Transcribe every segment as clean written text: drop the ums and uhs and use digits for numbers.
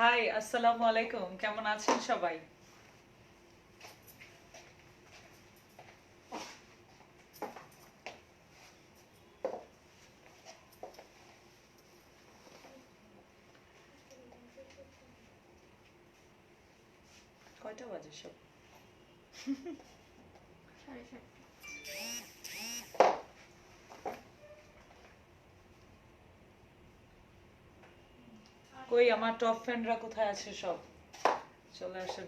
High, আসসালামু আলাইকুম। কেমন আছেন সবাই? কয়টা বাজে সব? কই আমার টপ ফ্রেন্ডরা কোথায় আছে সব? চলে আসেন।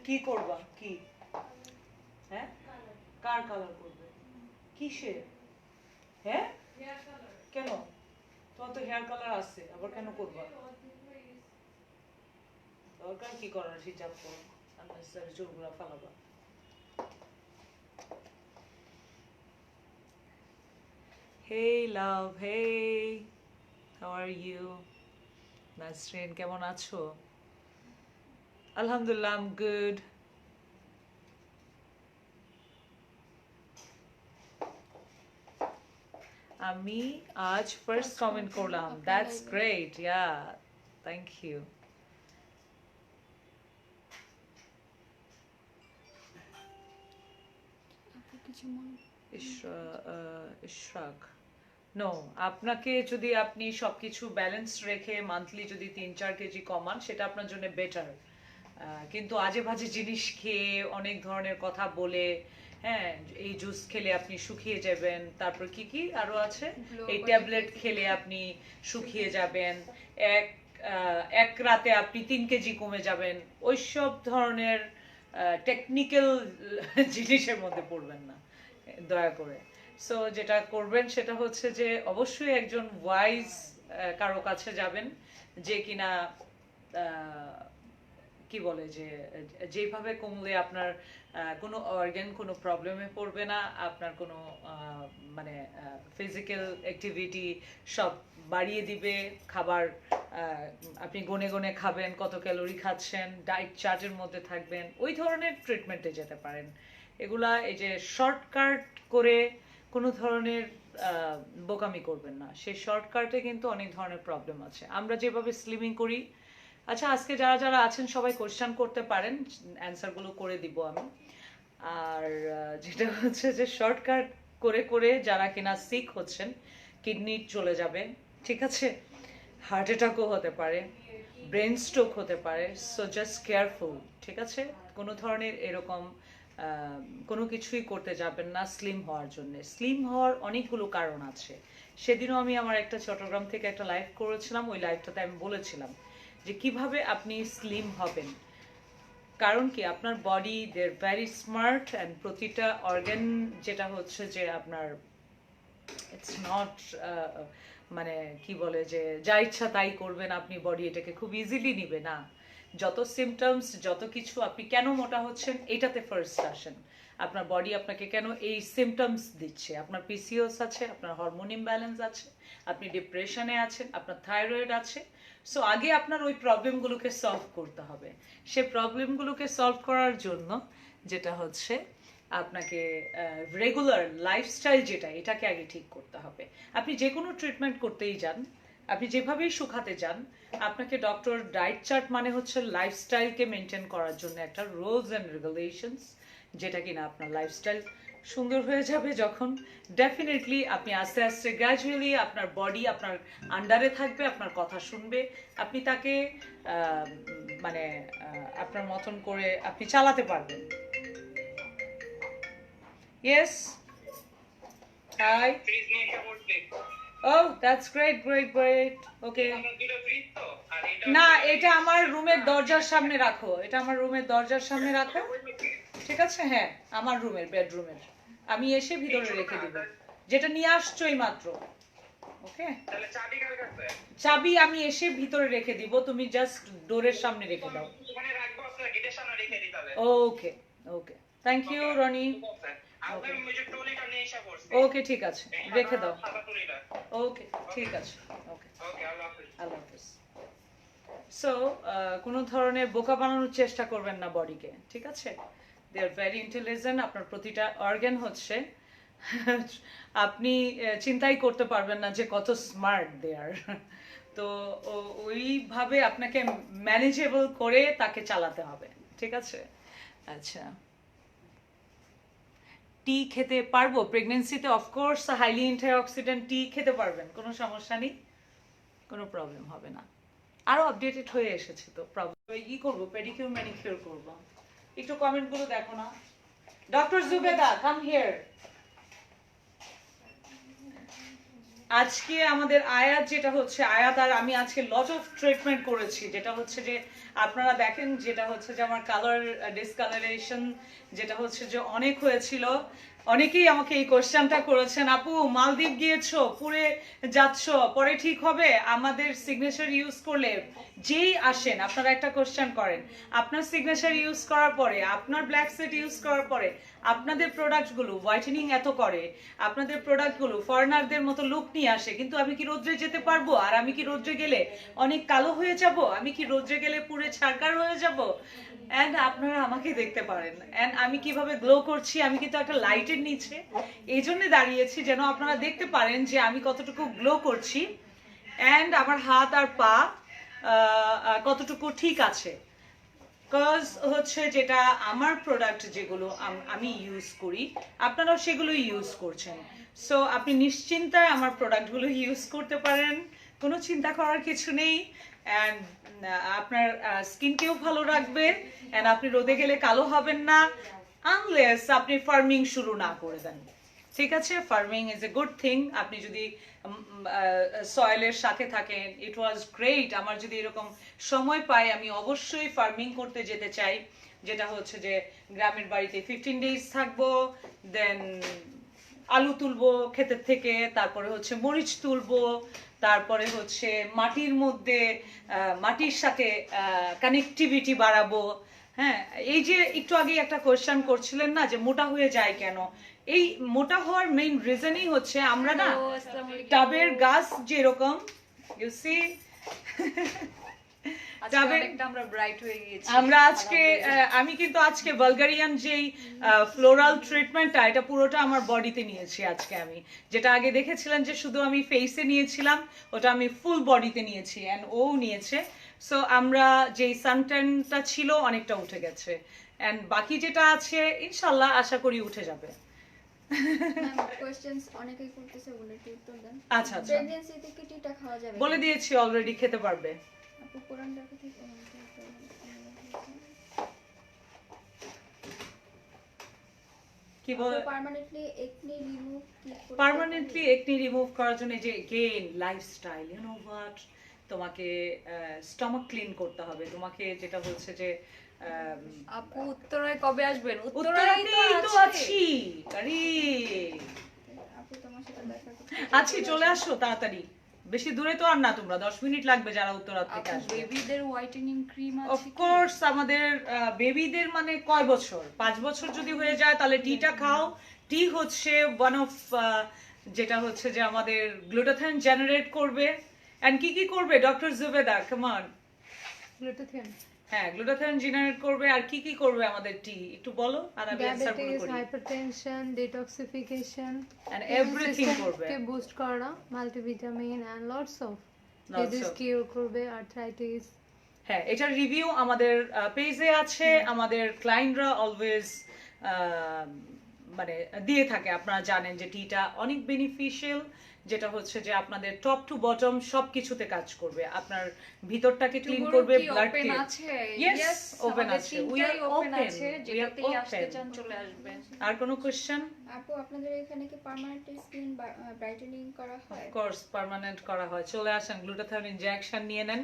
কি করবা? কি? হ্যাঁ? কার কালার করবে? কিসে? হ্যাঁ? কেন? তোমার তো হেয়ার কালার আছে, আবার কেন করবা? দরকার কি করার? হিজাব করো, আননেসেসারি চুলগুলা ফালাবা। Hey love, hey, how are you? Nasrin কেমন আছো? আলহামদুলিল্লাহ, আই এম গুড। আমি আজ ফার্স্ট কমেন্ট করলাম। That's great, yeah, thank you. Ishraq, no, আপনাকে যদি আপনি সবকিছু ব্যালেন্স রেখে মান্থলি যদি 3-4 কেজি কমান, সেটা আপনার জন্য বেটার। কিন্তু আজে বাজে জিনিস খেয়ে, অনেক ধরনের কথা বলে, হ্যাঁ, এই জুস খেলে আপনি শুকিয়ে যাবেন, তারপর কি কি আরো আছে, এই ট্যাবলেট খেলে আপনি শুকিয়ে যাবেন, এক রাতে আপনি 3 কেজি কমে যাবেন, ওইসব ধরনের টেকনিক্যাল জিনিসের মধ্যে পড়বেন না, দয়া করে। সো যেটা করবেন সেটা হচ্ছে যে অবশ্যই একজন ওয়াইজ কারো কাছে যাবেন, যে কিনা কি বলে যে যেভাবে কমলে আপনার কোনো অর্গান কোনো প্রবলেমে পড়বে না, আপনার কোনো মানে ফিজিক্যাল অ্যাক্টিভিটি সব বাড়িয়ে দিবে, খাবার আপনি গনে গনে খাবেন, কত ক্যালোরি খাচ্ছেন, ডায়েট চার্টের মধ্যে থাকবেন, ওই ধরনের ট্রিটমেন্টে যেতে পারেন। এগুলা এই যে শর্টকাট করে কোনো ধরনের বোকামি করবেন না, সেই শর্টকাটে কিন্তু অনেক ধরনের প্রবলেম আছে। আমরা যেভাবে স্লিমিং করি, আচ্ছা আজকে যারা যারা আছেন সবাই কোশ্চেন করতে পারেন, অ্যান্সারগুলো করে দিব আমি। আর যেটা হচ্ছে যে শর্টকাট করে করে যারা কিনা সিক হচ্ছেন, কিডনি চলে যাবে, ঠিক আছে, হার্ট অ্যাটাকও হতে পারে, ব্রেন স্ট্রোক হতে পারে, সো জাস্ট কেয়ারফুল, ঠিক আছে। কোনো ধরনের এরকম কোনো কিছুই করতে যাবেন না স্লিম হওয়ার জন্য। স্লিম হওয়ার অনেকগুলো কারণ আছে। সেদিনও আমি আমার একটা চট্টগ্রাম থেকে একটা লাইভ করেছিলাম, ওই লাইভটাতে আমি বলেছিলাম যে কিভাবে আপনি স্লিম হবেন। কারণ কি, আপনার body they are very smart, and প্রতিটা অর্গান যেটা হচ্ছে যে আপনার ইটস নট মানে কি বলে যে যা ইচ্ছা তাই করবেন আপনি, বডি এটাকে খুব ইজিলি নিবে না। যত সিমটমস, যত কিছু, আপনি কেন মোটা হচ্ছেন এটাতে ফার্স্ট আসেন। আপনার বডি আপনাকে কেন এই সিমটমস দিচ্ছে? আপনার পিসিওস আছে, আপনার হরমোন ইমব্যালেন্স আছে, আপনি ডিপ্রেশনে আছেন, আপনার থাইরয়েড আছে। সো আগে আপনার ওই প্রবলেমগুলোকে সলভ করতে হবে। সে প্রবলেমগুলোকে সলভ করার জন্য যেটা হচ্ছে আপনাকে রেগুলার লাইফস্টাইল যেটা, এটাকে আগে ঠিক করতে হবে। আপনি যে কোনো ট্রিটমেন্ট করতেই যান, আপনি যেভাবেই শুকাতে যান, আপনাকে ডক্টর ডায়েট চার্ট মানে হচ্ছে লাইফস্টাইলকে মেনটেন করার জন্য একটা রুলস অ্যান্ড রেগুলেশনস, যেটা কিনা আপনার লাইফস্টাইল সুন্দর হয়ে যাবে যখন, ডেফিনেটলি আপনি আস্তে আস্তে গ্র্যাজুয়ালি আপনার বডি আপনার আন্ডারে থাকবে, আপনার কথা শুনবে, আপনি তাকে মানে আপনার মতন করে আপনি চালাতে পারবেন। Yes. Hi. Oh, that's great, great, great. Okay. না, এটা আমার রুমের দরজার সামনে রাখো, এটা আমার রুমের দরজার সামনে রাখো, ঠিক আছে? হ্যাঁ, আমার রুমের, বেডরুমের। আমি এসে ভিতরে রেখে দিব, যেটা নিয়ে আসছো এই মাত্র। ওকে, চাবি আমি এসে ভিতরে রেখে দিব, তুমি জাস্ট ডোরের সামনে রেখে দাও। ওকে, ওকে, থ্যাংক ইউ রনি। ওকে ঠিক আছে, রেখে দাও। ওকে ঠিক আছে, ওকে আল্লাহ হাফেজ। সো কোনো ধরনের বোকা বানানোর চেষ্টা করবেন না বডিকে, ঠিক আছে? দে আর ভেরি ইন্টেলিজেন্ট। আপনার প্রতিটা অর্গান হচ্ছে আপনি চিন্তাই করতে পারবেন না যে কত স্মার্ট দে আর। তো ওইভাবে আপনাকে ম্যানেজেবল করে তাকে চালাতে হবে, ঠিক আছে? আচ্ছা, টি খেতে পারবো প্রেগনেন্সিতে? অফকোর্স হাইলি অ্যান্টিঅক্সিডেন্ট টি খেতে পারবেন, কোনো সমস্যা নেই, কোনো প্রবলেম হবে না। আরো আপডেটেড হয়ে এসেছে তো প্রবলেম। কি করবো, পেডিকিউর ম্যানিকিউর করবো। একটু কমেন্টগুলো দেখো না। Doctor Zubeda come here. আজকে আমাদের আয়াত যেটা হচ্ছে, আয়াত আর আমি আজকে লট অফ ট্রিটমেন্ট করেছি, যেটা হচ্ছে যে আপনারা দেখেন, যেটা হচ্ছে যে আমার কালার ডিসকালারেশন যেটা হচ্ছে যে অনেক হয়েছিল। অনেকেই আমাকে এই কোশ্চেনটা করেছেন, আপু মালদ্বীপ গিয়েছো, পুরে যাচ্ছ, পরে ঠিক হবে? আমাদের সিগনেচার ইউজ করলে যেই আসেন আপনারা একটা কোশ্চেন করেন, আপনার সিগনেচার ইউজ করার পরে, আপনার ব্ল্যাক সেট ইউজ করার পরে আপনাদের প্রোডাক্টগুলো হোয়াইটেনিং এত করে, আপনাদের প্রোডাক্টগুলো ফরেনারদের মতো লুক নিয়ে আসে, কিন্তু আমি কি রোদ্রে যেতে পারবো? আর আমি কি রোদ্রে গেলে অনেক কালো হয়ে যাব? আমি কি রোদ্রে গেলে পুরে ছারকার হয়ে যাব? অ্যান্ড আপনারা আমাকে দেখতে পারেন, অ্যান্ড আমি কিভাবে গ্লো করছি, আমি কিন্তু একটা লাইটের নিচে এই জন্য দাঁড়িয়েছি যেন আপনারা দেখতে পারেন যে আমি কতটুকু গ্লো করছি, অ্যান্ড আমার হাত আর পা কতটুকু ঠিক আছে। কজ হচ্ছে যেটা আমার প্রোডাক্ট যেগুলো আমি ইউজ করি, আপনারাও সেগুলো ইউজ করছেন। সো আপনি নিশ্চিন্তায় আমার প্রোডাক্টগুলো ইউজ করতে পারেন, কোনো চিন্তা করার কিছু নেই। অ্যান্ড আপনার স্কিনকেও ভালো রাখবে, অ্যান্ড আপনি রোদে গেলে কালো হবেন না, আনলেস আপনি ফার্মিং শুরু না করে দেন, ঠিক আছে? Farming is a good thing. আপনি যদি সয়েলের সাথে থাকেন, ইট ওয়াজ গ্রেট। আমার যদি এরকম সময় পাই আমি অবশ্যই ফার্মিং করতে যেতে চাই, যেটা হচ্ছে যে গ্রামের বাড়িতে 15 ডেজ থাকবো, দেন আলু তুলবো ক্ষেতের থেকে, তারপরে হচ্ছে মরিচ তুলবো, তারপরে হচ্ছে মাটির মধ্যে মাটির সাথে কানেক্টিভিটি বাড়াবো। হ্যাঁ, এই যে একটু আগে একটা কোয়েশ্চেন করছিলেন না যে মোটা হয়ে যায় কেন, এই মোটা হওয়ার মেইন রিজনই হচ্ছে আমরা না টাবের গাছ যেরকম, ইউ সি, আমরা আজকে আমি কিন্তু আজকে বালগারিয়ান যেই ফ্লোরাল ট্রিটমেন্টটা, এটা পুরোটা আমার বডিতে নিয়েছি আজকে আমি। যেটা আগে দেখেছিলেন যে শুধু আমি ফেসে নিয়েছিলাম, ওটা আমি ফুল বডিতে নিয়েছি, এন্ড ও নিয়েছে। সো আমরা যেই সানট্যানটা ছিল অনেকটা উঠে গেছে, এন্ড বাকি যেটা আছে ইনশাল্লাহ আশা করি উঠে যাবে। আচ্ছা আচ্ছা, বলে দিয়েছি অলরেডি, খেতে পারবে। কি বলে পার্মানেন্টলি একনি রিমুভ করার জন্য যে again lifestyle, you know what, তোমাকে স্টমাক ক্লিন করতে হবে, তোমাকে যেটা হচ্ছে যে আপু উত্তরায় কবে আসবেন? উত্তরায় তো আছি, আরে আপু তোমার সাথে দেখা করতে আছি, চলে আসো তাড়াতাড়ি, বেশি দূরে তো আর না, তোমরা 10 মিনিট লাগবে যারা উত্তরা থেকে আসবে। বেবিদের হোয়াইটেনিং ক্রিম আছে? অফ কোর্স আমাদের বেবিদের মানে কয় বছর, 5 বছর যদি হয়ে যায় তাহলে টিটা খাও। টি হচ্ছে ওয়ান অফ যেটা হচ্ছে যে আমাদের গ্লুটাথিয়ন জেনারেট করবে। এন্ড কি করবে doctor Zubeda, come on? Glutathione, হ্যাঁ গ্লুটাথিয়ন জেনারেট করবে, আর কি করবে আমাদের টি একটু বলো, আর আমি অ্যানসার করি। Diabetes, hypertension, detoxification, and everything করবে, কে বুস্ট করা, multivitamin and lots of disease cure করবে, আর্থ্রাইটিস। হ্যাঁ, এটার রিভিউ আমাদের পেজে আছে, আমাদের ক্লায়েন্টরা অলওয়েজ মানে দিয়ে থাকে। আপনারা জানেন যে টিটা অনেক বেনিফিশিয়াল, যেটা হচ্ছে যে আপনাদের টপ টু বটম সবকিছুতে কাজ করবে, আপনার ভিতরটাকে ক্লিন করবে, ব্লাড ওপেন আছে? ইয়েস ওপেন আছে, উই আর ওপেন ওপেন, আছে, যেটাতেই আসতে চান চলে আসবেন। আর কোনো কোশ্চেন? আপু আপনাদের এখানে কি পার্মানেন্ট স্কিন ব্রাইটেনিং করা হয়? অফ কোর্স পার্মানেন্ট করা হয়, চলে আসেন, গ্লুটাথিয়ন ইনজেকশন নিয়ে নেন,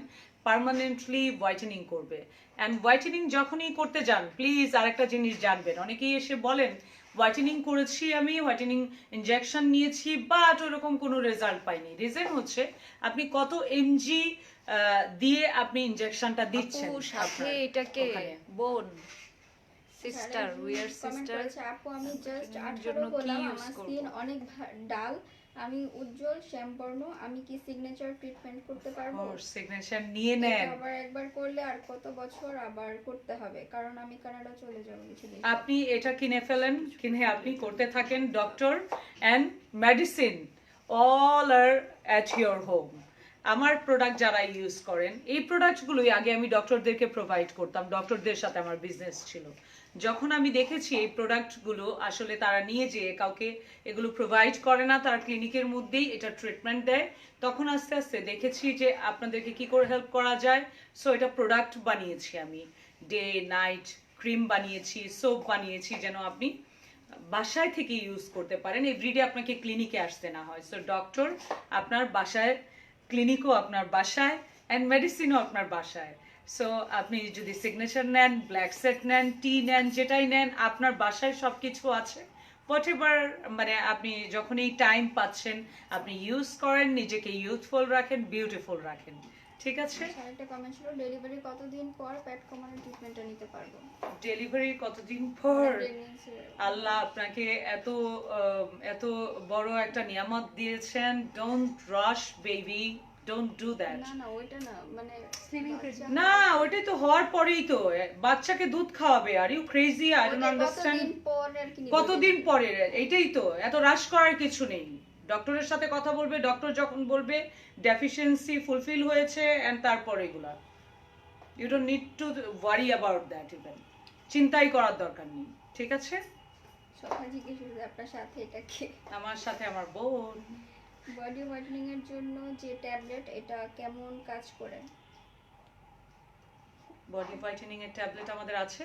পার্মানেন্টলি হোয়াইটেনিং করবে। এন্ড হোয়াইটেনিং যখনই করতে যান প্লিজ আরেকটা জিনিস জানবেন, অনেকেই এসে বলেন হোয়াইটেনিং করেছি আমি, হোয়াইটেনিং ইনজেকশন নিয়েছি, বাট ওরকম কোনো রেজাল্ট পাইনি। রিজন হচ্ছে আপনি কত এমজি দিয়ে আপনি ইনজেকশনটা দিচ্ছেন। আপু সাথে এটাকে বোন sister we are comment sister করেছে আপু আমি জাস্ট Whitening এর 18 জন্য কি বললাম use আমার করব? স্কিন অনেক ডাল আমি উজ্জ্বল শ্যামবর্ণ আমি কি সিগনেচার ট্রিটমেন্ট করতে পারবো সিগনেচার নিয়ে এটা নেন। আবার একবার করলে আর কত বছর আবার করতে হবে কারণ আমি কানাডা চলে যাব কিছুদিন আপনি এটা কিনে ফেলেন, কিনে আপনি করতে থাকেন। Doctor and medicine all are at your home. আমার প্রোডাক্ট যারা ইউজ করেন, এই প্রোডাক্টগুলোই আগে আমি ডক্টরদেরকে প্রোভাইড করতাম, ডক্টরদের সাথে আমার বিজনেস ছিল। যখন আমি দেখেছি এই প্রোডাক্টগুলো আসলে তারা নিয়ে যেয়ে কাউকে এগুলো প্রোভাইড করে না, তারা ক্লিনিকের মধ্যেই এটা ট্রিটমেন্ট দেয়, তখন আস্তে আস্তে দেখেছি যে আপনাদেরকে কি করে হেল্প করা যায়। সো এটা প্রোডাক্ট বানিয়েছি আমি, ডে নাইট ক্রিম বানিয়েছি, সোপ বানিয়েছি, যেন আপনি বাসায় থেকে ইউজ করতে পারেন, এভরিডে আপনাকে ক্লিনিকে আসতে না হয়। সো ডক্টর আপনার বাসায়, ক্লিনিকও আপনার বাসায়, অ্যান্ড মেডিসিনও আপনার বাসায়। সো আপনি যদি সিগনেচার নেন, ব্ল্যাক সেট নেন, টি নেন, যেটাই নেন, আপনার বাসায় সব কিছু আছে। হোয়াট এভার, মানে আপনি যখন এই টাইম পাচ্ছেন আপনি ইউজ করেন, নিজেকে ইউথফুল রাখেন, বিউটিফুল রাখেন। ঠিক আছে? আরেকটা কমেন্ট ছিল ডেলিভারি কতদিন পর পেট কমানোর ট্রিটমেন্টটা নিতে পারবো ডেলিভারি কতদিন পর? Pregnancy র- আল্লাহ আপনাকে এত বড় একটা নিয়ামত দিয়েছেন। Don't rush baby, don't do that. না ওইটা না মানে Slimming বাচ্চা- না, ওটাই তো হওয়ার পরেই তো বাচ্চাকে দুধ খাওয়াবে। Are you crazy? I don't ওটা আন্ডারস্ট্যান্ড। কতদিন পর আর কি নিতে কতদিন হবে? পরে? এইটাই তো, এত রাশ করার কিছু নেই। ডক্টরের সাথে কথা বলবে, ডক্টর যখন বলবে ডেফিসিয়েন্সি ফুলফিল হয়েছে, এন্ড তারপর এগুলা you don't need to worry about that even. চিন্তাই করার দরকার নেই। ঠিক আছে? সবাই জিজ্ঞেস করছে আপনার সাথে এটা কি আমার সাথে আমার বোন। বডি হোয়াইটেনিং এর জন্য যে ট্যাবলেট এটা কেমন কাজ করে বডি হোয়াইটেনিং এর ট্যাবলেট আমাদের আছে।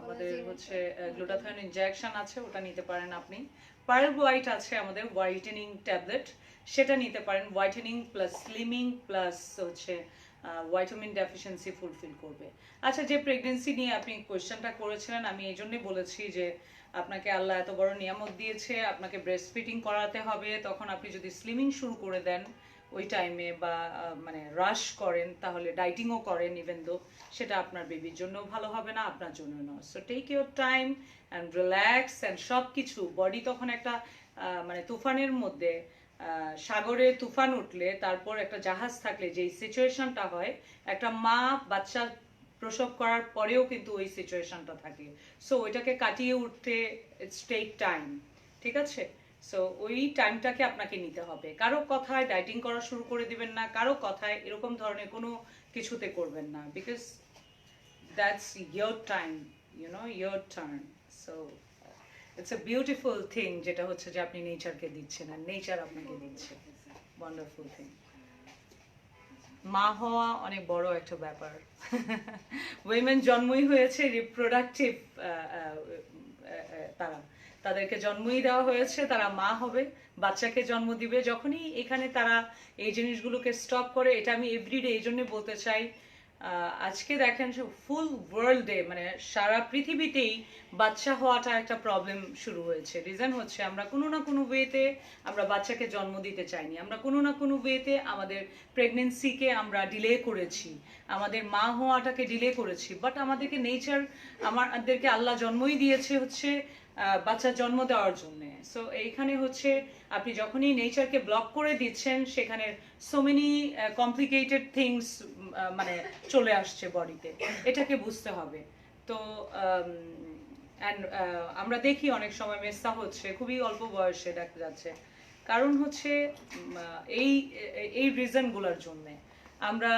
আমাদের হচ্ছে গ্লুটাথায়ন ইনজেকশন আছে, ওটা নিতে পারেন আপনি। পার্ল হোয়াইট আছে আমাদের হোয়াইটেনিং ট্যাবলেট, সেটা নিতে পারেন। হোয়াইটেনিং প্লাস স্লিমিং প্লাস হচ্ছে ভাইটামিন ডেফিসিয়েন্সি ফুলফিল করবে। আচ্ছা, যে প্রেগন্যান্সি নিয়ে আপনি কোয়েশ্চেনটা করেছিলেন, আমি এই জন্যই বলেছি যে আপনাকে আল্লাহ এত বড় নিয়ামত দিয়েছে, আপনাকে ব্রেস্ট ফিডিং করাতে হবে। তখন আপনি যদি স্লিমিং শুরু করে দেন ওই টাইমে, বা মানে রাশ করেন, তাহলে ডাইটিংও করেন, ইভেন দো সেটা আপনার বেবির জন্য ভালো হবে না, আপনার জন্য না। So take your time and relax and সব কিছু। বডি তখন একটা মানে তুফানের মধ্যে, সাগরে তুফান উঠলে তারপর একটা জাহাজ থাকলে যে সিচুয়েশনটা হয়, একটা মা বাচ্চা প্রসব করার পরেও কিন্তু ওই সিচুয়েশনটা থাকে। সো ওইটাকে কাটিয়ে উঠতে ইটস টেক টাইম। ঠিক আছে? সো ওই টাইমটাকে আপনাকে নিতে হবে। কারো কথায় ডাইটিং করা শুরু করে দিবেন না, কারো কথায় এরকম ধরনের কোনো কিছুতে করবেন না, because that's your time, your turn. So it's a beautiful thing, যেটা হচ্ছে যে আপনি নেচারকে দিচ্ছেন আর নেচার আপনাকে দিচ্ছে। Wonderful thing. মা হওয়া অনেক বড় একটা ব্যাপার। উইমেন জন্মই হয়েছে রিপ্রোডাক্টিভ, তাদেরকে জন্মই দেওয়া হয়েছে, তারা মা হবে, বাচ্চাকে জন্ম দিবে। যখনই এখানে তারা এই জিনিসগুলোকে স্টপ করে, এটা আমি এভরিডে এই জন্য বলতে চাই। আজকে দেখেন ফুল ওয়ার্ল্ডে, মানে সারা পৃথিবীতেই বাচ্চা হওয়াটা একটা প্রবলেম শুরু হয়েছে। রিজন হচ্ছে আমরা কোনো না কোনো ওয়েতে আমরা বাচ্চাকে জন্ম দিতে চাইনি, আমরা কোনো না কোনো ওয়েতে আমাদের প্রেগনেন্সিকে আমরা ডিলে করেছি, আমাদের মা হওয়াটাকে ডিলে করেছি। বাট আমাদেরকে নেচার, আমাদেরকে আল্লাহ জন্মই দিয়েছে হচ্ছে বাচ্চা জন্ম দেওয়ার জন্য। সো এইখানে হচ্ছে আপনি যখনই নেচারকে ব্লক করে দিচ্ছেন, সেখানে সো মেনি কমপ্লিকেটেড থিংস মানে চলে আসছে বডিতে, এটাকে বুঝতে হবে। তো আমরা দেখি অনেক সময় মেসা হচ্ছে খুবই অল্প বয়সে দেখা যাচ্ছে, কারণ হচ্ছে এই এই রিজনগুলোর জন্যে। আমরা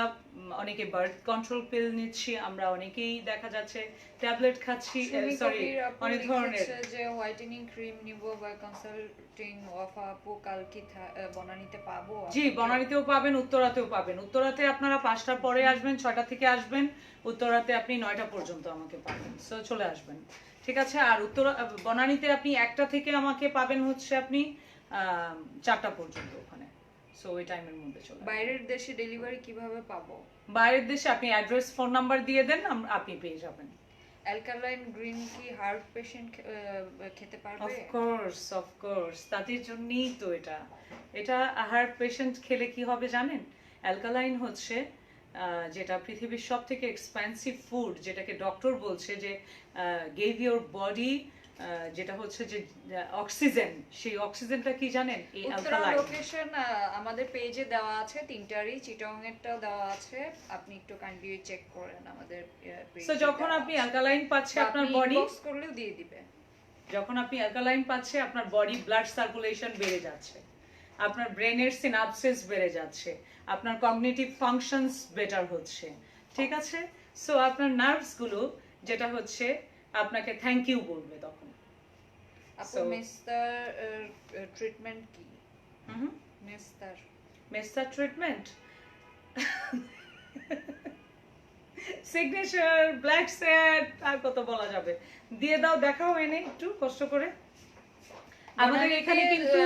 অনেকে বার্থ কন্ট্রোল পিল নিচ্ছি, আমরা অনেকেই দেখা যাচ্ছে ট্যাবলেট খাচ্ছি, সরি অনেক ধরনের। যে হোয়াইটেনিং ক্রিম নিব বা কনসাল্টিং অফ আপু কালকে বনানীতে পাবো? জি, বনানীতেও পাবেন, উত্তরাতেও পাবেন। উত্তরাতে আপনারা 5টার পরে আসবেন, 6টা থেকে আসবেন। উত্তরাতে আপনি 9টা পর্যন্ত আমাকে পাবেন। সো চলে আসবেন। ঠিক আছে? আর বনানীতে আপনি 1টা থেকে আমাকে পাবেন হচ্ছে আপনি 4টা পর্যন্ত ওখানে। সো ওই টাইমের মধ্যে চলে। বাইরের দেশে ডেলিভারি কিভাবে পাবো? বাইরের দেশে আপনি অ্যাড্রেস, ফোন নাম্বার দিয়ে দেন, আপনি পেয়ে যাবেন। অ্যালকালাইন গ্রিন কি হার্ট পেশেন্ট খেতে পারবে? অফ কোর্স, তাদের জন্যই তো এটা। এটা হার্ট পেশেন্ট খেলে কি হবে জানেন? অ্যালকালাইন হচ্ছে যেটা পৃথিবীর সব থেকে এক্সপেন্সিভ ফুড, যেটাকে ডক্টর বলছে যে গেভ ইউর বডি, যেটা হচ্ছে যে অক্সিজেন, সেই অক্সিজেনটা কি জানেন? এই উত্তরা অ্যালকালাইন। লোকেশন আমাদের পেজে দেওয়া আছে, তিনটারই, চিটং এরটাও দেওয়া আছে, আপনি একটু কাইন্ডলি চেক করেন আমাদের পেজে। সো যখন আপনি অ্যালকালাইন পাচ্ছে আপনার বডি, ইনবক্স করলেও দিয়ে দিবে। যখন আপনি অ্যালকালাইন পাচ্ছে আপনার বডি ব্লাড সার্কুলেশন বেড়ে যাচ্ছে, আপনার ব্রেনের সিনাপসিস বেড়ে যাচ্ছে, আপনার কগনিটিভ ফাংশনস বেটার হচ্ছে, ঠিক আছে? সো আপনার নার্ভস গুলো যেটা হচ্ছে আপনাকে থ্যাংক ইউ বলবে তখন। আপু So- মেস্তার ট্রিটমেন্ট কি? হুম, মেস্তার মেস্তার ট্রিটমেন্ট সিগনেচার, ব্ল্যাক সেট, আর কত বলা যাবে, দিয়ে দাও, দেখাও এনে একটু কষ্ট করে। আমাদের এখানে কিন্তু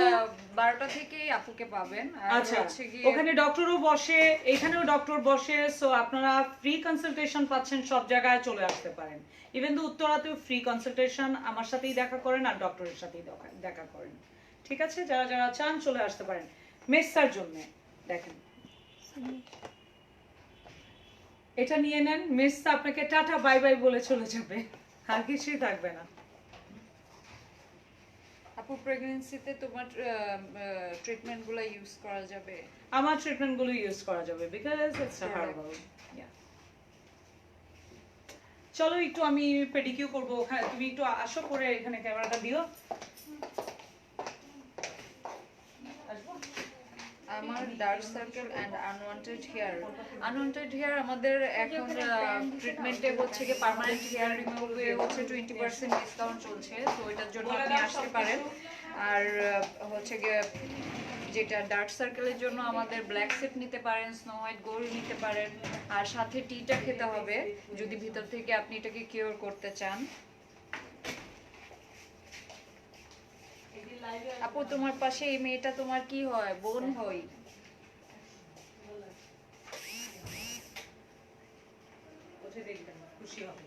12টা থেকে আপুকে পাবেন। আর আচ্ছা, হচ্ছে গিয়ে ওখানে ডক্টরও বসে, এখানেও ডক্টর বসে, সো আপনারা ফ্রি কনসালটেশন পাচ্ছেন, সব জায়গায় চলে আসতে পারেন। ইভেন তো উত্তরাতেও ফ্রি কনসালটেশন, আমার সাথেই দেখা করেন আর ডক্টরের সাথেই দেখা করেন, ঠিক আছে? যারা যারা চান চলে আসতে পারেন মেসার জন্য। দেখেন এটা নিয়ে নেন, মেসা আপনাকে টাটা বাই বাই বলে চলে যাবে, আর কিছুই থাকবে না। আপু প্রেগন্যান্সিতে তোমার ট্রিটমেন্ট গুলো ইউজ করা যাবে? আমার ট্রিটমেন্ট গুলো ইউজ করা যাবে, বিকজ ইটস আ হার্বাল। চলো একটু আমি পেডিকিউর করবো, ওখানে তুমি একটু আসো, করে এখানে ক্যামেরাটা দিও। আসবো? আমার dark circle and unwanted hair আমাদের এখন ট্রিটমেন্টে হচ্ছে কি পার্মানেন্ট হেয়ার রিমুভে হচ্ছে 20% ডিসকাউন্ট চলছে, তো এটার জন্য আপনি আসতে পারেন। আর হচ্ছে গিয়ে যেটা ডার্ক সার্কেলের জন্য আমাদের ব্ল্যাক সেট নিতে পারেন, স্নো হোয়াইট গোল্ড নিতে পারেন, আর সাথে টিটা খেতে হবে যদি ভিতর থেকে আপনি এটাকে কিওর করতে চান। আপু তোমার পাশে এই মেয়েটা তোমার কি হয়? বোন হই? ওঠে দেখবেন, খুশি হবে।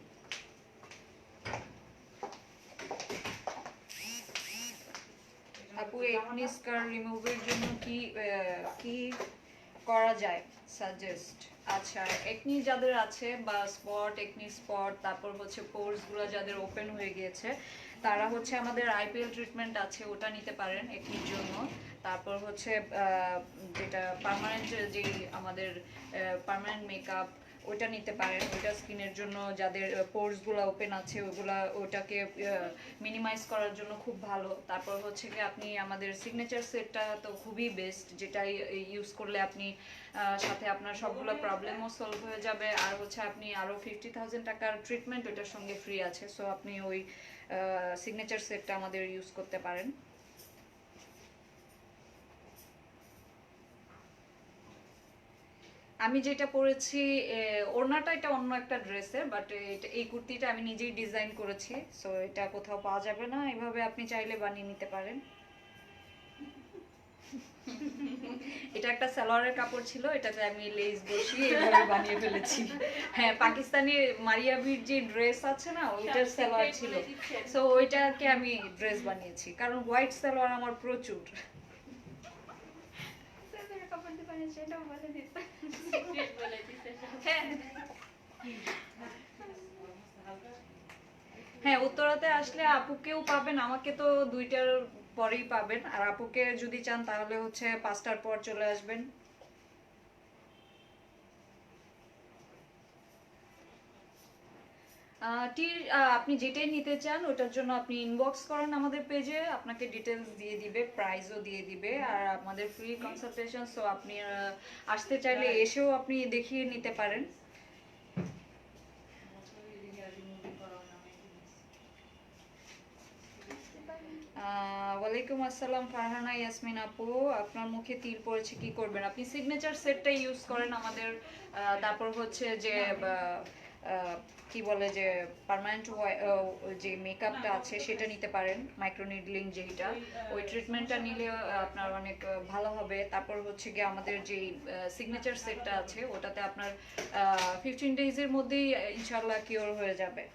আপু একনি স্কার রিমুভের জন্য কি করা যায় সাজেস্ট? আচ্ছা, একনি যাদের আছে বা একনি স্পট, তারপর হচ্ছে পোরস গুলো যাদের ওপেন হয়ে গিয়েছে, তারা হচ্ছে আমাদের আইপিএল ট্রিটমেন্ট আছে, ওটা নিতে পারেন একনির জন্য। তারপর হচ্ছে যেটা পার্মানেন্ট, যে আমাদের পার্মানেন্ট মেকআপ, ওটা নিতে পারেন। ওইটা স্কিনের জন্য, যাদের পোরস গুলো ওপেন আছে ওটাকে মিনিমাইজ করার জন্য খুব ভালো। তারপর হচ্ছে কি আপনি আমাদের সিগনেচার সেটটা তো খুবই বেস্ট, যেটা ইউজ করলে আপনি সাথে আপনার সবগুলো প্রবলেমও সলভ হয়ে যাবে। আর হচ্ছে আপনি আরো 50,000 টাকার ট্রিটমেন্ট ওটার সঙ্গে ফ্রি আছে, সো আপনি ওই সিগনেচার সেটটা আমাদের ইউজ করতে পারেন। আমি যেটা পরেছি ওড়নাটা, এটা অন্য একটা ড্রেসের, বাট এই কুর্তিটা আমি নিজেই ডিজাইন করেছি, সো এটা কোথাও পাওয়া যাবে না। এভাবে আপনি চাইলে বানিয়ে নিতে পারেন। এটা একটা সালোয়ারের কাপড় ছিল, এটাতে আমি লেস বসিয়ে এইভাবে বানিয়ে ফেলেছি। হ্যাঁ, পাকিস্তানি মারিয়াবির যে ড্রেস আছে না, ওইটার সালোয়ার ছিল, সো ওইটাকে আমি ড্রেস বানিয়েছি, কারণ হোয়াইট সালোয়ার আমার প্রচুর। হ্যাঁ, উত্তরাতে আসলে আপুকেও পাবেন, আমাকে তো 2টার পরেই পাবেন, আর আপুকে যদি চান তাহলে হচ্ছে 5টার পর চলে আসবেন। আপনি যেটাই নিতে চান ওটার জন্য আপনি ইনবক্স করেন আমাদের পেজে, আপনাকে ডিটেলস দিয়ে দিবে, প্রাইসও দিয়ে দিবে, আর আমাদের ফ্রি কনসালটেশন, সো আপনি আসতে চাইলে এসেও আপনি দেখিয়ে নিতে পারেন। ওয়ালাইকুম আসসালাম ফারহানা ইয়াসমিন আপু, আপনার মুখে তিল পড়েছে, কি করবেন? আপনি সিগনেচার সেটটা ইউজ করেন আমাদের। তারপর হচ্ছে যে কি বলে যে পার্মানেন্ট যে মেকআপটা আছে সেটা নিতে পারেন, মাইক্রো নিডলিং যেটা, ওই ট্রিটমেন্টটা নিলে আপনার অনেক ভালো হবে। তারপর হচ্ছে গিয়ে আমাদের যে সিগনেচার সেটটা আছে ওটাতে আপনার 15 ডেজের মধ্যেই ইনশাল্লাহ কিওর হয়ে যাবে।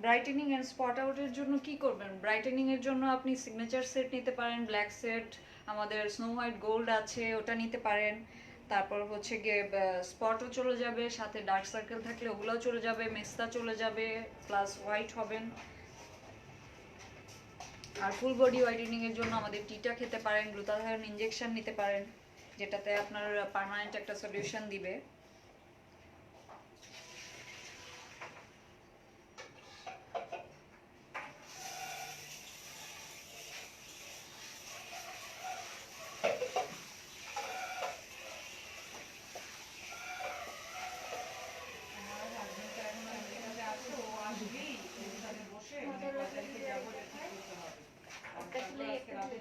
ব্রাইটেনিং এন্ড স্পট আউটের জন্য কি করবেন? ব্রাইটেনিং এর জন্য আপনি সিগনেচার সেট নিতে পারেন, ব্ল্যাক সেট, আমাদের স্নো হোয়াইট গোল্ড আছে ওটা নিতে পারেন। তারপর হচ্ছে গিয়ে স্পটও চলে যাবে, সাথে ডার্ক সার্কেল থাকলে ওগুলোও চলে যাবে, মেস্তা চলে যাবে, প্লাস হোয়াইট হবেন। আর ফুল বডি হোয়াইটেনিং এর জন্য আমাদের টিটা খেতে পারেন, গ্লুটাথায়ন ইনজেকশন নিতে পারেন, যেটাতে আপনার পার্মানেন্ট একটা সলিউশন দিবে।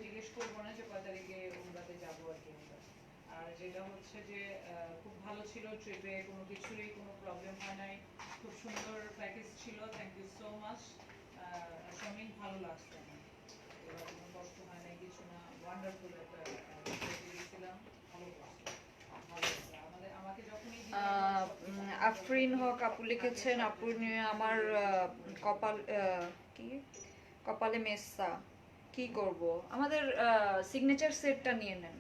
জিজ্ঞেস করবো না যে কয় তারিখে উমরাতে যাবো আর কি আমরা। আর যেটা হচ্ছে যে খুব ভালো ছিল ট্রিপে, কোনো কিছুরই কোনো প্রবলেম হয় নাই, খুব সুন্দর প্যাকেজ ছিল, thank you so much. Shamin ভালো লাগছে আমার, এবার কোনো কষ্ট হয় নাই, কিছু না, ওয়ান্ডারফুল একটা গেছিলাম, ভালো করছে, ভালো লাগছে আমাদের। আমাকে যখনই আফরিন হক আপু লিখেছেন, আপু নিয়ে আমার কপাল কি কপালে মেসা, কি করব? আমাদের সিগনেচার সেটটা নিয়ে নেন।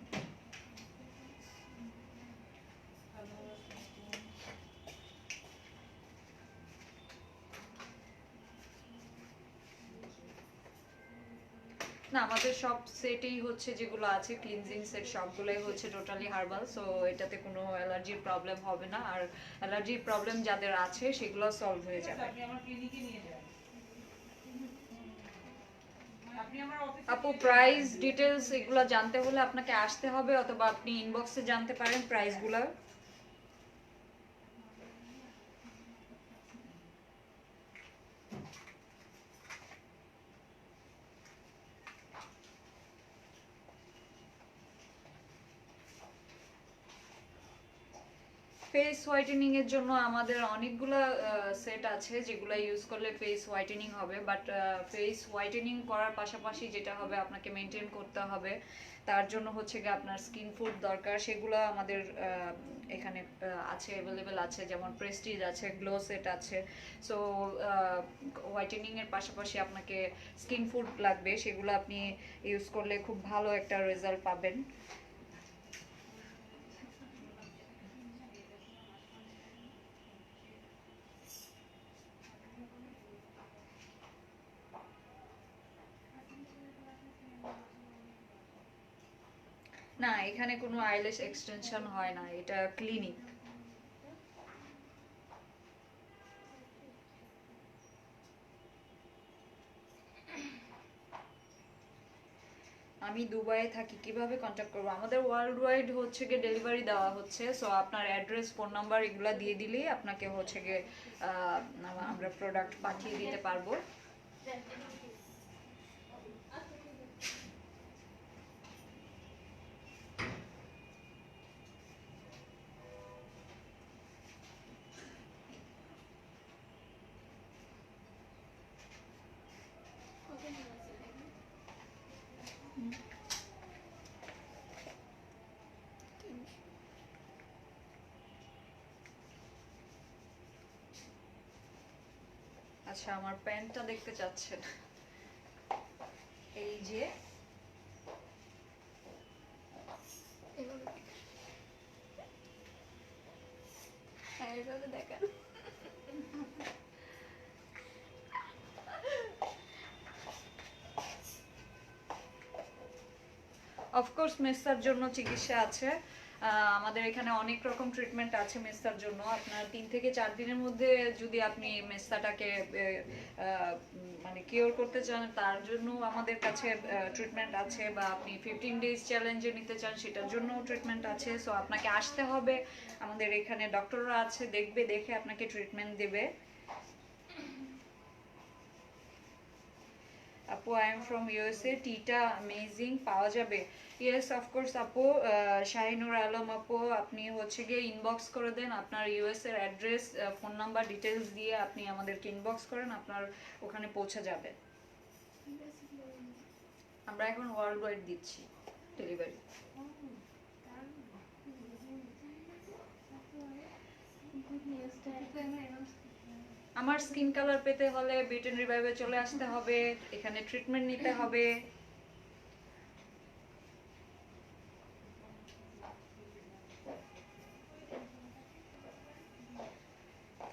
না, আমাদের সব সেটেই হচ্ছে যেগুলো আছে ক্লিনজিং সেট সবগুলোই হচ্ছে টোটালি হার্বাল, সো এটাতে কোনো অ্যালার্জির প্রবলেম হবে না। আর অ্যালার্জির প্রবলেম যাদের আছে সেগুলো সলভ হয়ে যাবে। আপনি আমার ক্লিনিকে নিয়ে যান, আপনি আমার অফিসে আপু প্রাইস ডিটেলস এগুলো জানতে হলে আপনাকে আসতে হবে, অথবা আপনি ইনবক্সে জানতে পারেন প্রাইসগুলো। ফেস হোয়াইটেনিং এর জন্য আমাদের অনেকগুলো সেট আছে যেগুলো ইউজ করলে ফেস হোয়াইটেনিং হবে, বাট ফেস হোয়াইটেনিং করার পাশাপাশি যেটা হবে আপনাকে মেনটেন করতে হবে, তার জন্য হচ্ছে গিয়ে আপনার স্কিন ফুড দরকার, সেগুলো আমাদের এখানে আছে, অ্যাভেলেবেল আছে, যেমন প্রেস্টিজ আছে, গ্লো সেট আছে। সো হোয়াইটেনিং এর পাশাপাশি আপনাকে স্কিন ফুড লাগবে, সেগুলো আপনি ইউজ করলে খুব ভালো একটা রেজাল্ট পাবেন। না, এখানে কোনো আইল্যাশ এক্সটেনশন হয় না, এটা ক্লিনিক। আমি দুবাইয়ে থাকি, কিভাবে কন্ট্যাক্ট করবো? আমাদের ওয়ার্ল্ড ওয়াইড হচ্ছে গিয়ে ডেলিভারি দেওয়া হচ্ছে, সো আপনার অ্যাড্রেস, ফোন নাম্বার এগুলো দিয়ে দিলেই আপনাকে হচ্ছে গিয়ে আমরা প্রোডাক্ট পাঠিয়ে দিতে পারবো। আচ্ছা, আমার প্যান্টটা দেখতে চাচ্ছেন? এই যে হ্যাঁ, এভাবে দেখেন। অফকোর্স মেসার জন্য চিকিৎসা আছে, আমাদের এখানে অনেক রকম ট্রিটমেন্ট আছে মেসার জন্য। আপনার 3 থেকে 4 দিনের মধ্যে যদি আপনি মেসাটাকে মানে কিওর করতে চান, তার জন্য আমাদের কাছে ট্রিটমেন্ট আছে, বা আপনি 15 ডেজ চ্যালেঞ্জে নিতে চান সেটার জন্য ট্রিটমেন্ট আছে। সো আপনাকে আসতে হবে, আমাদের এখানে ডক্টররা আছে, দেখবে, দেখে আপনাকে ট্রিটমেন্ট দেবে। আপু, আই এম ফ্রম ইউএসএ, টিটা অ্যামেজিং পাওয়া যাবে? ইয়েস অফকোর্স আপু, শাহিনুর আলম আপু, আপনি হচ্ছে গিয়ে ইনবক্স করে দেন আপনার ইউএস এর অ্যাড্রেস, ফোন নাম্বার ডিটেলস দিয়ে আপনি আমাদেরকে ইনবক্স করেন, আপনার ওখানে পৌঁছে যাবে। আমরা এখন ওয়ার্ল্ড ওয়াইড দিচ্ছি ডেলিভারি। আমার স্কিন কালার পেতে হলে বিউটি এন্ড রিভাইভে চলে আসতে হবে, এখানে ট্রিটমেন্ট নিতে হবে।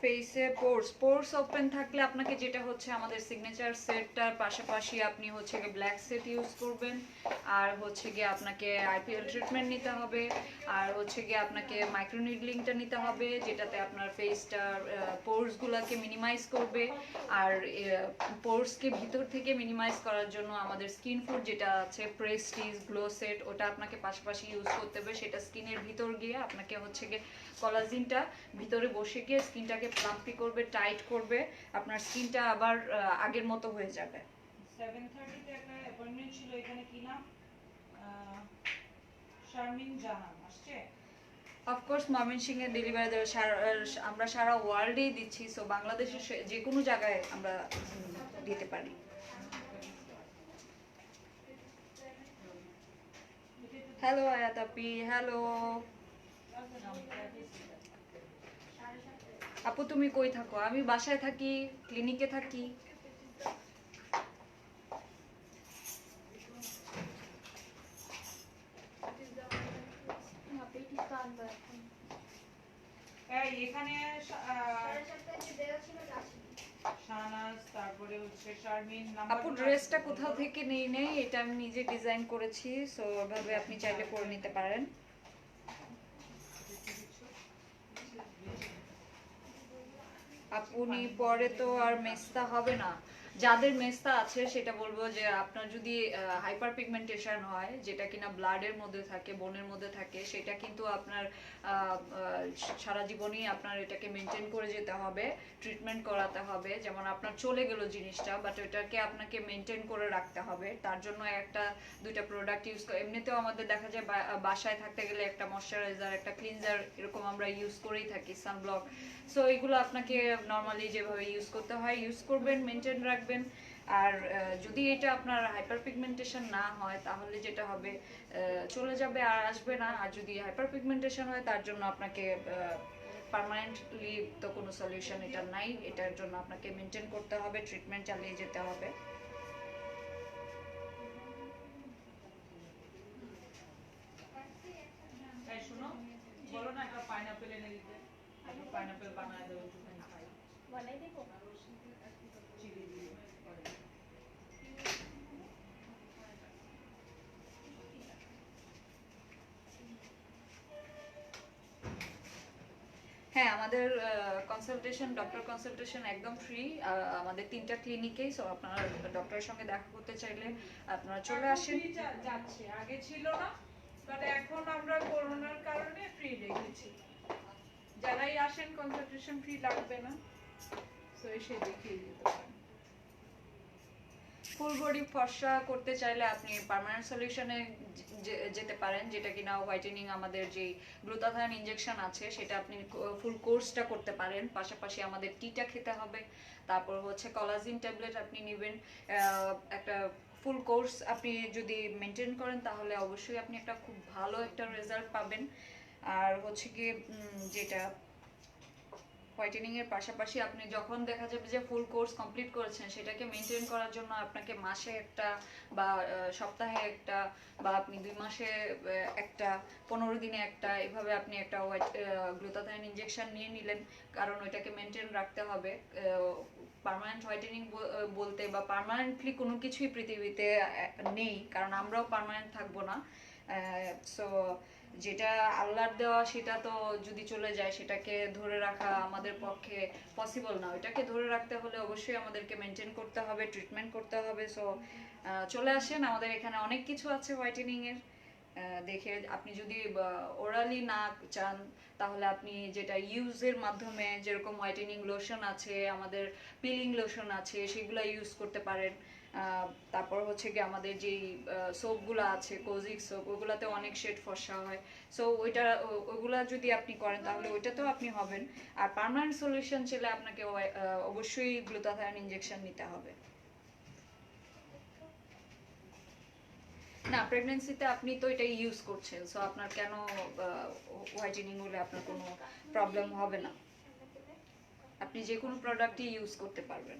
ফেসে পোরস ওপেন থাকলে আপনাকে যেটা হচ্ছে আমাদের সিগনেচার সেটটার পাশাপাশি আপনি হচ্ছে গিয়ে ব্ল্যাক সেট ইউজ করবেন, আর হচ্ছে গিয়ে আপনাকে আইপিএল ট্রিটমেন্ট নিতে হবে, আর হচ্ছে গিয়ে আপনাকে মাইক্রো নিডলিংটা নিতে হবে যেটাতে আপনার ফেসটার পোরসগুলোকে মিনিমাইজ করবে। আর পোরসকে ভিতর থেকে মিনিমাইজ করার জন্য আমাদের স্কিন ফুড যেটা আছে প্রেস্টিজ গ্লো সেট, ওটা আপনাকে পাশাপাশি ইউজ করতে হবে। সেটা স্কিনের ভিতর গিয়ে আপনাকে হচ্ছে গিয়ে কোলাজিনটা ভিতরে বসে গিয়ে স্কিনটাকে প্লাম্পি করবে, টাইট করবে, আপনার স্কিনটা আবার আগের মতো হয়ে যাবে। 7:30 তে একটা অ্যাপয়েন্টমেন্ট ছিল, এখানে কি নাম? শারমিন জাহান আসছে। অফকোর্স ময়মনসিংহে ডেলিভারি দেবে, আমরা সারা ওয়ার্ল্ডেই দিচ্ছি, সো বাংলাদেশের যে কোনো জায়গায় আমরা দিতে পারি। হ্যালো আয়াত আপি, হ্যালো আপু, তুমি কই থাকো? আমি বাসায় থাকি, ক্লিনিকে থাকি। এখানে শাহনাজ, তারপরে হচ্ছে শারমিন। আপু ড্রেসটা কোথাও থেকে নেই, এটা আমি নিজে ডিজাইন করেছি, সো ওভাবে আপনি চাইলে করে নিতে পারেন। আপনি পরে তো আর মেস্তা হবে না। যাদের মেস্তা আছে সেটা বলবো যে আপনার যদি হাইপার পিগমেন্টেশন হয়, যেটা কিনা ব্লাডের মধ্যে থাকে, বোনের মধ্যে থাকে, সেটা কিন্তু আপনার সারা জীবনই আপনার এটাকে মেনটেন করে যেতে হবে, ট্রিটমেন্ট করাতে হবে। যেমন আপনার চলে গেল জিনিসটা, বাট ওটাকে আপনাকে মেনটেন করে রাখতে হবে। তার জন্য একটা দুইটা প্রোডাক্ট ইউজ করে, এমনিতেও আমাদের দেখা যায় বাসায় থাকতে গেলে একটা ময়শ্চারাইজার, একটা ক্লিনজার, এরকম আমরা ইউজ করেই থাকি, সানব্লক। সো এগুলো আপনাকে নর্মালি যেভাবে ইউজ করতে হয় ইউজ করবেন, মেনটেন রাখবেন। আর যদি এটা আপনার হাইপার পিগমেন্টেশন না হয় তাহলে যেটা হবে চলে যাবে আর আসবে না। আর যদি হাইপার পিগমেন্টেশন হয় তার জন্য আপনাকে পার্মানেন্টলি তো কোনো সলিউশন এটা নাই, এটার জন্য আপনাকে মেনটেন করতে হবে, ট্রিটমেন্ট চালিয়ে যেতে হবে। শোনো, বলো না একটা পাইনাপেল এনে দিতে, একটা পাইনাপেল বানায় দেবো, একটুখানি খাই। বলাই দেবো। চিলি দিয়ে হ্যাঁ, আমাদের কনসালটেশন, ডক্টর কনসালটেশন একদম ফ্রি আমাদের 3টা ক্লিনিকেই। সো আপনারা ডক্টরের সঙ্গে দেখা করতে চাইলে আপনারা চলে আসেন। যাচ্ছে, আগে ছিল না, বাট এখন আমরা করোনার কারণে ফ্রি রেখেছি। যারাই আসেন কনসালটেশন ফ্রি লাগবে না, তো এসে দেখিয়ে দিতে পারেন। ফুল বডি ফর্সা করতে চাইলে আপনি পার্মানেন্ট সলিউশনে যেতে পারেন, যেটা কিনা হোয়াইটেনিং আমাদের যে গ্লুটাথায়ন ইনজেকশন আছে সেটা আপনি ফুল কোর্সটা করতে পারেন। পাশাপাশি আমাদের টিটা খেতে হবে, তারপর হচ্ছে কোলাজিন ট্যাবলেট আপনি নেবেন। একটা ফুল কোর্স আপনি যদি মেনটেন করেন তাহলে অবশ্যই আপনি একটা খুব ভালো একটা রেজাল্ট পাবেন। আর হচ্ছে কি যেটা হোয়াইটেনিং এর পাশাপাশি আপনি যখন দেখা যাবে যে ফুল কোর্স কমপ্লিট করেছেন, সেটাকে মেনটেন করার জন্য আপনাকে মাসে একটা বা সপ্তাহে একটা বা আপনি 2 মাসে একটা, 15 দিনে একটা, এভাবে আপনি একটা গ্লুটাথায়ন ইনজেকশন নিয়ে নিলেন, কারণ ওইটাকে মেনটেন রাখতে হবে। পার্মানেন্ট হোয়াইটেনিং বলতে বা পার্মানেন্টলি কোনো কিছুই পৃথিবীতে নেই, কারণ আমরাও পার্মানেন্ট থাকবো না। সো যেটা আল্লাহর দেওয়া সেটা তো যদি চলে যায় সেটাকে ধরে রাখা আমাদের পক্ষে পসিবল না। ওইটাকে ধরে রাখতে হলে অবশ্যই আমাদেরকে মেনটেন করতে হবে, ট্রিটমেন্ট করতে হবে। সো চলে আসেন, আমাদের এখানে অনেক কিছু আছে হোয়াইটেনিং এর। দেখে আপনি যদি ওরালি না চান তাহলে আপনি যেটা ইউজের মাধ্যমে, যেরকম হোয়াইটেনিং লোশন আছে, আমাদের পিলিং লোশন আছে, সেগুলো ইউজ করতে পারেন। তারপর হচ্ছে কি আমাদের যেই সোপগুলো আছে, কোজিক সোপ, ওগুলাতে অনেক শেড ফর্সা হয়। সো ওইগুলা যদি আপনি করেন তাহলে ওইটাতেও আপনি হবেন। আর পার্মানেন্ট সলিউশন চাইলে আপনাকে অবশ্যই গ্লুটাথায়ন ইনজেকশন নিতে হবে। না, প্রেগন্যান্সিতে আপনি তো এটা ইউজ করছেন, সো আপনার কেন হোয়াইটেনিং হলে আপনার কোনো প্রবলেম হবে না। আপনি আপনি যে কোনো প্রোডাক্টই ইউজ করতে পারবেন।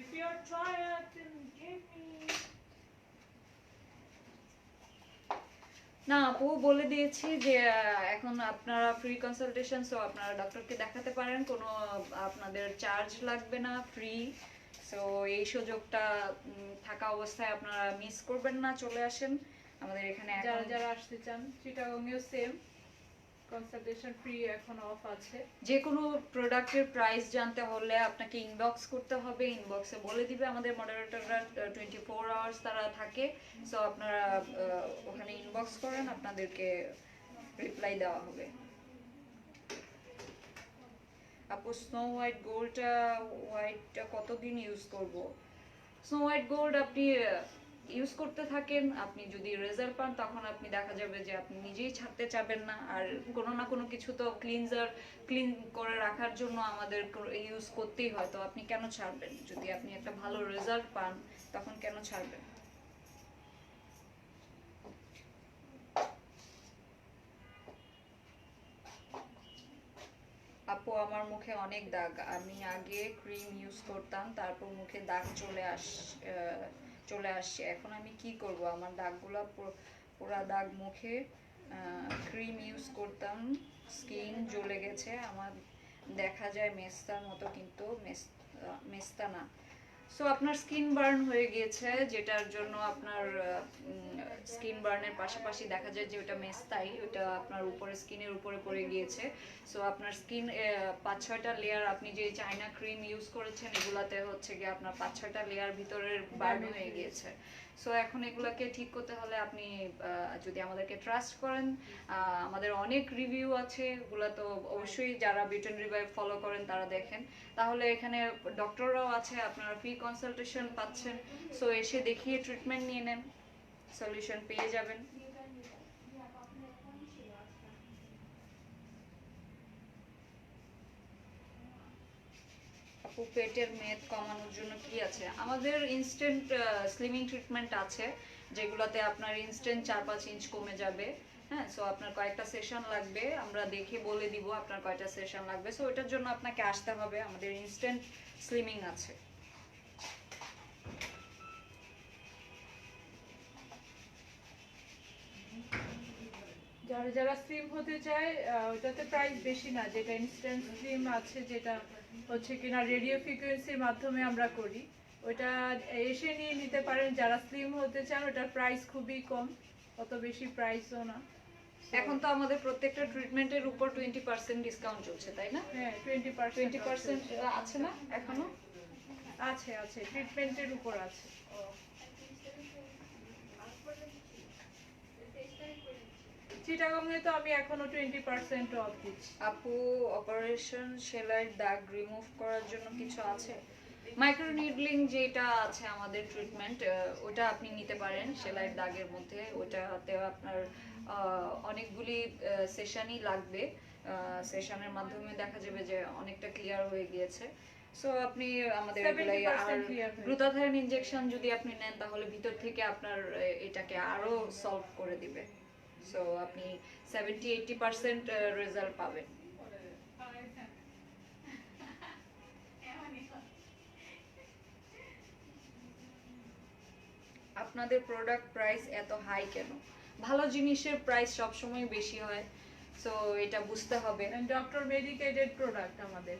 If you're tired, then give me. না আপু বলে দিয়েছি যে এখন আপনারা ফ্রি কনসালটেশন, সো আপনারা ডক্টরকে দেখাতে পারেন, কোনো আপনাদের চার্জ লাগবে না, ফ্রি। সো এই সুযোগটা থাকা অবস্থায় আপনারা মিস করবেন না, চলে আসেন আমাদের এখানে। যারা এখন যারা আসতে চান চিটাগংয়েও সেম কনসালটেশন ফ্রি এখন অফ আছে। যে কোনো প্রোডাক্টের প্রাইস জানতে হলে আপনাকে ইনবক্স করতে হবে, ইনবক্সে বলে দিবে আমাদের মডারেটররা, 24 আওয়ার্স তারা থাকে। সো আপনারা ওখানে ইনবক্স করেন, আপনাদেরকে রিপ্লাই দেওয়া হবে। আপু স্নো হোয়াইট হোয়াইটটা কতদিন ইউজ করব? স্নো হোয়াইট গোল্ড আপনি ইউজ করতে থাকেন, আপনি যদি রেজাল্ট পান তখন আপনি দেখা যাবে যে আপনি নিজেই ছাড়তে চাবেন না। আর কোনো না কোনো কিছু তো ক্লিন করে রাখার জন্য আমাদের ইউজ করতেই হয়, তো আপনি কেন ছাড়বেন? যদি আপনি একটা ভালো রেজাল্ট পান তখন কেন ছাড়বেন? আপু আমার মুখে অনেক দাগ, আমি আগে ক্রিম ইউজ করতাম, তারপর মুখে দাগ চলে আসছে, এখন আমি কি করব? আমার দাগগুলো পুরা দাগ মুখে, ক্রিম ইউজ করতাম, স্কিন জ্বলে গেছে, আমার দেখা যায় মেস্তার মতো, কিন্তু মেস্তা না। সো আপনার স্কিন বার্ন হয়ে গিয়েছে, যেটার জন্য আপনার স্কিন বার্নের পাশাপাশি দেখা যায় যে ওটা মেস্তাই, ওটা আপনার উপরে স্কিনের উপরে পড়ে গিয়েছে। সো আপনার স্কিন 5-6টা লেয়ার, আপনি যে চায়না ক্রিম ইউজ করেছেন এগুলাতে হচ্ছে গিয়ে আপনার 5-6টা লেয়ার ভিতরের বার্ন হয়ে গিয়েছে। সো এখন এগুলাকে ঠিক করতে হলে আপনি যদি আমাদেরকে ট্রাস্ট করেন, আমাদের অনেক রিভিউ আছে, এগুলা তো অবশ্যই যারা বিউটি এন্ড রিভাইভ ফলো করেন তারা দেখেন, তাহলে এখানে ডক্টররাও আছে, আপনারা ফ্রি কনসালটেশন পাচ্ছেন। সো এসে দেখিয়ে ট্রিটমেন্ট নিয়ে নেন, সলিউশন পেয়ে যাবেন। আপু পেটের মেদ কমানোর জন্য কি আছে? আমাদের ইনস্ট্যান্ট স্লিমিং ট্রিটমেন্ট আছে, যেগুলোতে আপনার ইনস্ট্যান্ট 4-5 ইঞ্চ কমে যাবে। হ্যাঁ, সো আপনার কয়েকটা সেশন লাগবে, আমরা দেখে বলে দিব আপনার কয়টা সেশন লাগবে। সো এটার জন্য আপনাকে আসতে হবে, আমাদের ইনস্ট্যান্ট স্লিমিং আছে। যারা যারা স্লিম হতে চায় ওটাতে প্রাইস বেশি না, যেটা ইনস্ট্যান্ট স্লিম আছে, যেটা হচ্ছে কিনা রেডিও ফ্রিকোয়েন্সির মাধ্যমে আমরা করি, ওটা এসে নিয়ে নিতে পারেন। যারা স্লিম হতে চান ওটার প্রাইস খুবই কম, অত বেশি প্রাইসও না। এখন তো আমাদের প্রত্যেকটা ট্রিটমেন্টের উপর 20% ডিসকাউন্ট চলছে, তাই না? হ্যাঁ, 20% আছে না এখনো? আছে, আছে, ট্রিটমেন্টের উপর আছে। চিটাগংয়ে তো আমি এখনো 20% অফ দিচ্ছি। আপু অপারেশন সেলাইয়ের দাগ রিমুভ করার জন্য কিছু আছে? মাইক্রো নিডলিং যেটা আছে আমাদের ট্রিটমেন্ট, ওটা আপনি নিতে পারেন সেলাইয়ের দাগের মধ্যে। ওটাতে আপনার অনেকগুলি সেশনই লাগবে, সেশনের মাধ্যমে দেখা যাবে যে অনেকটা ক্লিয়ার হয়ে গিয়েছে। সো আপনি আমাদের এগুলাই, আর 70% clear হয়েছে। গ্লুটাথায়ন ইনজেকশন যদি আপনি নেন তাহলে ভিতর থেকে আপনার এটাকে আরো সলভ করে দিবে। সো আপনি 70-80% রেজাল্ট পাবেন। আপনাদের প্রোডাক্ট প্রাইস এত হাই কেন? ভালো জিনিসের প্রাইস সবসময় বেশি হয়, সো এটা বুঝতে হবে। ডক্টর মেডিকেটেড প্রোডাক্ট আমাদের,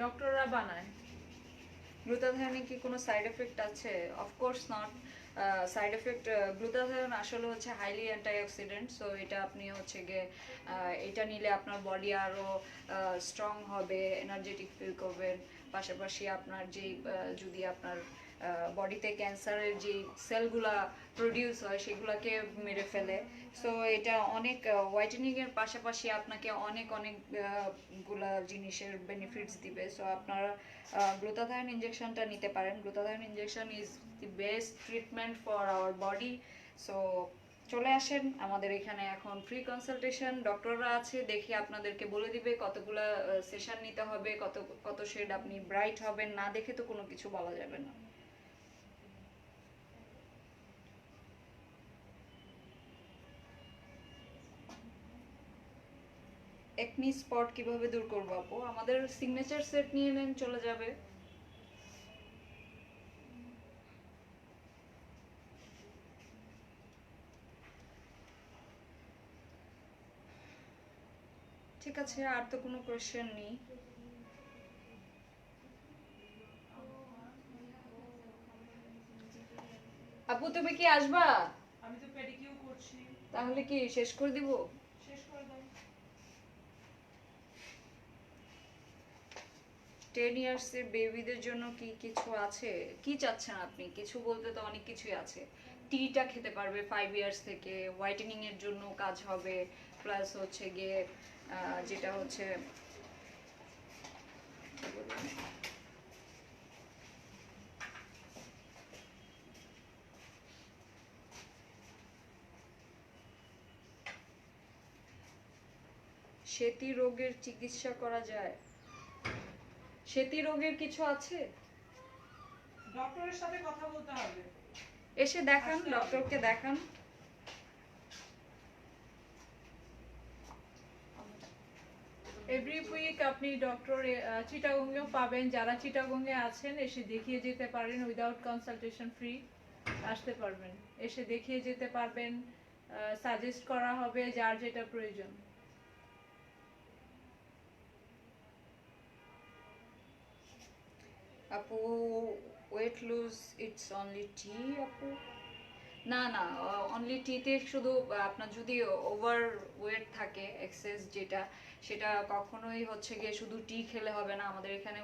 ডক্টররা বানায়। গ্লুটাথায়নে কি কোনো সাইড এফেক্ট আছে? Of course not. Side effect, glutathione আসলে হচ্ছে হাইলি অ্যান্টিঅক্সিডেন্ট। সো এটা আপনি হচ্ছে গিয়ে এটা নিলে আপনার বডি আরো স্ট্রং হবে, এনার্জেটিক ফিল করবেন। পাশাপাশি আপনার যেই যদি আপনার বডিতে ক্যান্সারের যে সেলগুলা প্রডিউস হয় সেগুলোকে মেরে ফেলে। সো এটা অনেক হোয়াইটেনিং এর পাশাপাশি আপনাকে অনেক গুলা জিনিসের বেনিফিটস দিবে। সো আপনারা গ্লুটাথায়ন ইনজেকশনটা নিতে পারেন। Glutathione injection is the best treatment for our body. So চলে আসেন আমাদের এখানে। এখন ফ্রি কনসালটেশন, ডক্টররা আছে, দেখে আপনাদেরকে বলে দিবে কতগুলা সেশন নিতে হবে, কত কত শেড আপনি ব্রাইট হবেন। না দেখে তো কোনো কিছু বলা যাবে না। একনি স্পট কিভাবে দূর করবো আপু? আমাদের সিগনেচার সেট নিয়ে নেন, চলে যাবে। ঠিক আছে, আর তো কোনো কোয়েশ্চেন নেই। আপু তুমি কি আসবা? আমি তো পেডিকিউর করছি, তাহলে কি শেষ করে দিব? শেষ করে দাও। 10 ইয়ার্স এর বেবিদের জন্য কি কিছু আছে? কি চাচ্ছেন আপনি? কিছু বলতে তো অনেক কিছুই আছে। টিটা খেতে পারবে 5 ইয়ার্স থেকে, হোয়াইটেনিং এর জন্য কাজ হবে, প্লাস হচ্ছে গিয়ে যেটা হচ্ছে সেতি রোগের চিকিৎসা করা যায়। সেতি রোগের কিছু আছে? ডক্টরের সাথে কথা বলতে হবে। এসে দেখান, ডক্টরকে দেখান। এভরি উইক আপনি ডক্টর চিটাগংয়েও পাবেন। যারা চিটাগংয়ে আছেন এসে দেখিয়ে যেতে পারেন, উইদাউট কনসালটেশন ফ্রি আসতে পারবেন, এসে দেখিয়ে যেতে পারবেন, সাজেস্ট করা হবে যার যেটা প্রয়োজন। আপু ওয়েট লুজ ইটস অনলি টি আপু? না না, অনলি টিতে শুধু আপনার যদি ওভার ওয়েট থাকে, এক্সেস যেটা, সেটা কখনোই হচ্ছে গিয়ে শুধু টি খেলে হবে না। আমাদের এখানে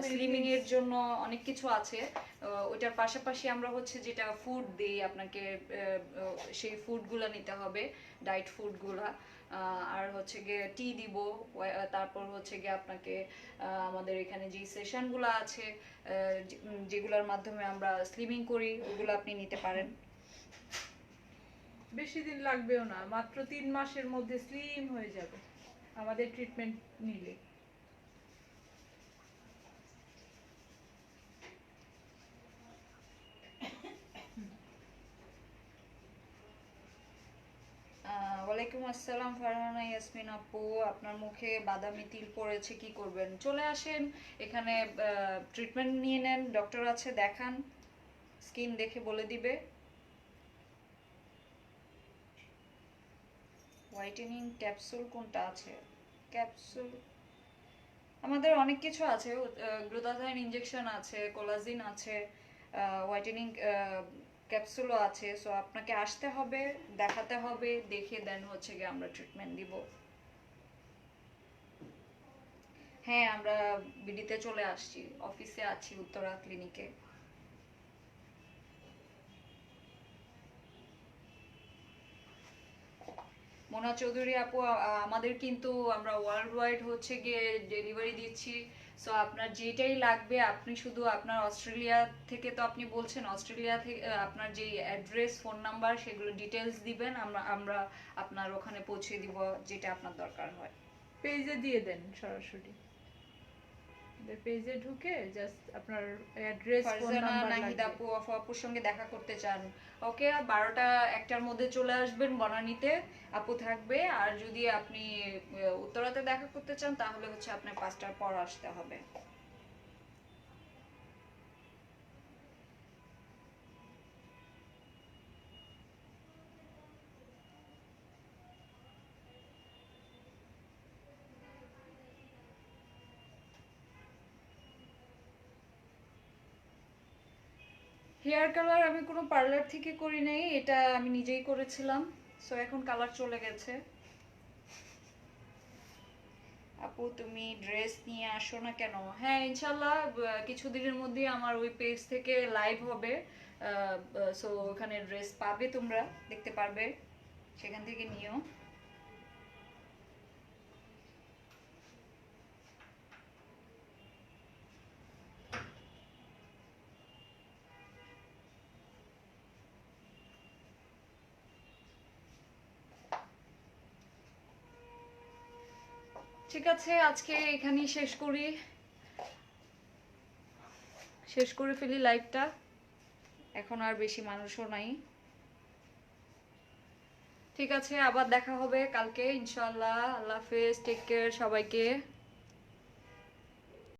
স্লিমিং এর জন্য অনেক কিছু আছে। ওইটার পাশাপাশি আমরা হচ্ছে যেটা ফুড দিই আপনাকে, সেই ফুডগুলো নিতে হবে, ডায়েট ফুডগুলা। আর হচ্ছে গিয়ে টি দিব, তারপর হচ্ছে গিয়ে আপনাকে আমাদের এখানে যে সেশনগুলো আছে যেগুলোর মাধ্যমে আমরা স্লিমিং করি, ওগুলো আপনি নিতে পারেন। বেশি দিন লাগবেও না, মাত্র 3 মাসের মধ্যে স্লিম হয়ে যাবে আমাদের ট্রিটমেন্ট নিলে। ওয়ালাইকুম আসসালাম ফারহানা ইয়াসমিন আপু, আপনার মুখে বাদামি তিল পড়েছে, কি করবেন? চলে আসেন এখানে, ট্রিটমেন্ট নিয়ে নেন, ডক্টর আছে, দেখান, স্কিন দেখে বলে দিবে। হোয়াইটেনিং ক্যাপসুল কোনটা আছে? ক্যাপসুল আমাদের অনেক কিছু আছে, গ্লুটাথাইন ইনজেকশন আছে, কোলাজিন আছে, হোয়াইটেনিং ক্যাপসুলও আছে। সো আপনাকে আসতে হবে, দেখাতে হবে, দেখে দেন হচ্ছে গিয়ে আমরা ট্রিটমেন্ট দিব। হ্যাঁ, আমরা বিডিতে চলে আসছি, অফিসে আছি উত্তরা ক্লিনিকে। মোনা চৌধুরী আপু, আমাদের কিন্তু আমরা ওয়ার্ল্ড ওয়াইড হচ্ছে গিয়ে ডেলিভারি দিচ্ছি। সো আপনার যেটাই লাগবে, আপনি শুধু আপনার অস্ট্রেলিয়া থেকে তো আপনি বলছেন, অস্ট্রেলিয়া থেকে আপনার যে অ্যাড্রেস, ফোন নাম্বার, সেগুলো ডিটেলস দিবেন, আমরা আমরা আপনার ওখানে পৌঁছে দিব যেটা আপনার দরকার হয়। পেজে দিয়ে দেন সরাসরি, পেজে ঢুকে জাস্ট আপনার address, phone Farzana number Nahid লাগবে। আপু, আপুর সঙ্গে দেখা করতে চান? ওকে, 12টা 1টার মধ্যে চলে আসবেন বনানীতে, আপু থাকবে। আর যদি আপনি উত্তরাতে দেখা করতে চান তাহলে হচ্ছে আপনার 5টার পর আসতে হবে। হেয়ার কালার আমি কোনো পার্লার থেকে করি নাই, এটা আমি নিজেই করেছিলাম। সো এখন কালার চলে গেছে। আপু তুমি ড্রেস নিয়ে আসো না কেন? হ্যাঁ, ইনশাল্লাহ কিছুদিনের মধ্যে আমার ওই পেজ থেকে লাইভ হবে। সো ওখানে ড্রেস পাবে, তোমরা দেখতে পারবে, সেখান থেকে নিও। ঠিক আছে, আজকে এখানেই শেষ করে ফেলি লাইভটা। এখন আর বেশি মানুষও নাই। ঠিক আছে, আবার দেখা হবে কালকে ইনশাআল্লাহ। আল্লাহ হাফেজ, টেক কেয়ার সবাইকে।